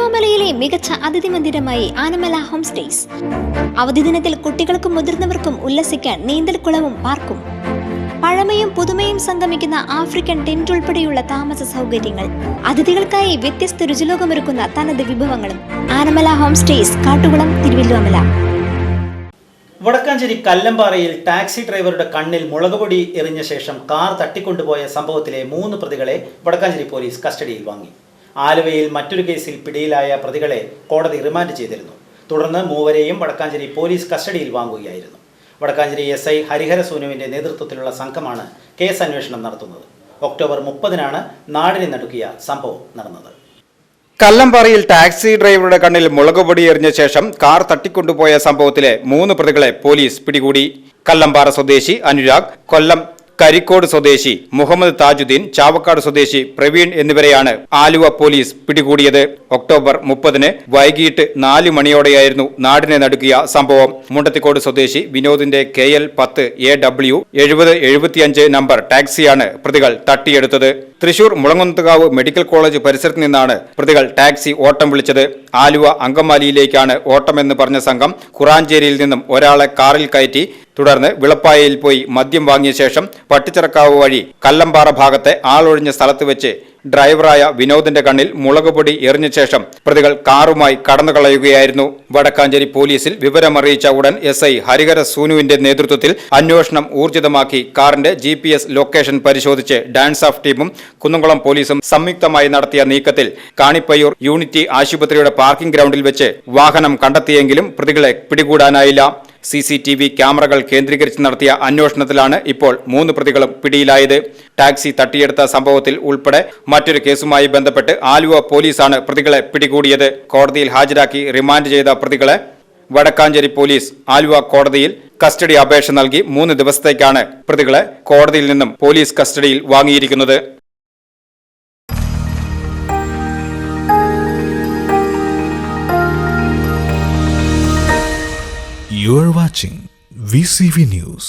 തിരുവല്ലോമലയിലെ മികച്ച അതിഥി മന്ദിരമായി Anamala home stays. അവധി ദിനത്തിൽ കുട്ടികൾക്കും മുതിർന്നവർക്കും ഉല്ലസിക്കാൻ നീന്തൽക്കുളവും പാർക്കും. പഴമയും പുതുമയും സംഗമിക്കുന്ന ആഫ്രിക്കൻ ടെന്റ് ഉൾപ്പെടെയുള്ള താമസ സൗകര്യങ്ങൾ, അതിഥികൾക്കായി വ്യത്യസ്ത രുചിലോകമൊരുക്കുന്ന തനത് വിഭവങ്ങളും. Anamala home stays, Kattukulam, Thiruvilwamala. വടക്കാഞ്ചേരി കല്ലമ്പാറയിൽ ടാക്സി ഡ്രൈവറുടെ കണ്ണിൽ മുളകുപൊടി എറിഞ്ഞ ശേഷം കാർ തട്ടിക്കൊണ്ടുപോയ സംഭവത്തിലെ 3 പ്രതികളെ വടക്കാഞ്ചേരി പോലീസ് കസ്റ്റഡിയിൽ വാങ്ങി. ആലുവയിൽ മറ്റൊരു കേസിൽ പിടിയിലായ പ്രതികളെ കോടതി റിമാൻഡ് ചെയ്തിരുന്നു. തുടർന്ന് മൂവരെയും വടക്കാഞ്ചേരി പോലീസ് കസ്റ്റഡിയിൽ വാങ്ങുകയായിരുന്നു. വടക്കാഞ്ചേരി SI ഹരിഹര സോനുവിന്റെ നേതൃത്വത്തിലുള്ള സംഘമാണ് കേസ് അന്വേഷണം നടത്തുന്നത്. ഒക്ടോബർ 30-നാണ് നാടിനെ നടുക്കിയ സംഭവം നടന്നത്. കല്ലമ്പാറയിൽ ടാക്സി ഡ്രൈവറുടെ കണ്ണിൽ മുളകുപൊടി എറിഞ്ഞ ശേഷം കാർ തട്ടിക്കൊണ്ടുപോയ സംഭവത്തിലെ 3 പ്രതികളെ പോലീസ് പിടികൂടി. കല്ലമ്പാറ സ്വദേശി അനുരാഗ്, കൊല്ലം കരിക്കോട് സ്വദേശി മുഹമ്മദ് താജുദ്ദീൻ, ചാവക്കാട് സ്വദേശി പ്രവീൺ എന്നിവരെയാണ് ആലുവ പോലീസ് പിടികൂടിയത്. ഒക്ടോബർ 30-ന് വൈകിട്ട് 4 മണിയോടെയായിരുന്നു നാടിനെ നടുക്കിയ സംഭവം. മുണ്ടത്തിക്കോട് സ്വദേശി വിനോദിന്റെ KL 10 AW 7075 നമ്പർ ടാക്സിയാണ് പ്രതികൾ തട്ടിയെടുത്തത്. തൃശൂർ മുളങ്ങുന്നത്തുകാവ് മെഡിക്കൽ കോളേജ് പരിസരത്ത് നിന്നാണ് പ്രതികൾ ടാക്സി ഓട്ടം വിളിച്ചത്. ആലുവ അങ്കമാലിയിലേക്കാണ് ഓട്ടമെന്ന് പറഞ്ഞ സംഘം കുറാഞ്ചേരിയിൽ നിന്നും ഒരാളെ കാറിൽ കയറ്റി തുടർന്ന് വിളപ്പായയിൽ പോയി മദ്യം വാങ്ങിയ ശേഷം പട്ടിച്ചിറക്കാവ് വഴി കല്ലമ്പാറ ഭാഗത്തെ ആളൊഴിഞ്ഞ സ്ഥലത്ത് വെച്ച് ഡ്രൈവറായ വിനോദിന്റെ കണ്ണിൽ മുളകുപൊടി എറിഞ്ഞ ശേഷം പ്രതികൾ കാറുമായി കടന്നുകളയുകയായിരുന്നു. വടക്കാഞ്ചേരി പോലീസിൽ വിവരമറിയിച്ച ഉടൻ SI ഹരിഹര സോനുവിന്റെ നേതൃത്വത്തിൽ അന്വേഷണം ഊർജിതമാക്കി കാറിന്റെ GPS ലൊക്കേഷൻ പരിശോധിച്ച് ഡാൻസ് ഓഫ് ടീമും കുന്നംകുളം പോലീസും സംയുക്തമായി നടത്തിയ നീക്കത്തിൽ കാണിപ്പയ്യൂർ യൂണിറ്റി ആശുപത്രിയുടെ പാർക്കിംഗ് ഗ്രൗണ്ടിൽ വെച്ച് വാഹനം കണ്ടെത്തിയെങ്കിലും പ്രതികളെ പിടികൂടാനായില്ല. CCTV ക്യാമറകൾ കേന്ദ്രീകരിച്ച് നടത്തിയ അന്വേഷണത്തിലാണ് ഇപ്പോൾ 3 പ്രതികളും പിടിയിലായത്. ടാക്സി തട്ടിയെടുത്ത സംഭവത്തിൽ ഉൾപ്പെടെ മറ്റൊരു കേസുമായി ബന്ധപ്പെട്ട് ആലുവ പോലീസാണ് പ്രതികളെ പിടികൂടിയത്. കോടതിയിൽ ഹാജരാക്കി റിമാൻഡ് ചെയ്ത പ്രതികളെ വടക്കാഞ്ചേരി പോലീസ് ആലുവ കോടതിയിൽ കസ്റ്റഡി അപേക്ഷ നൽകി 3 ദിവസത്തേക്കാണ് പ്രതികളെ കോടതിയിൽ നിന്നും പോലീസ് കസ്റ്റഡിയിൽ വാങ്ങിയിരിക്കുന്നത്. You are watching VCV News.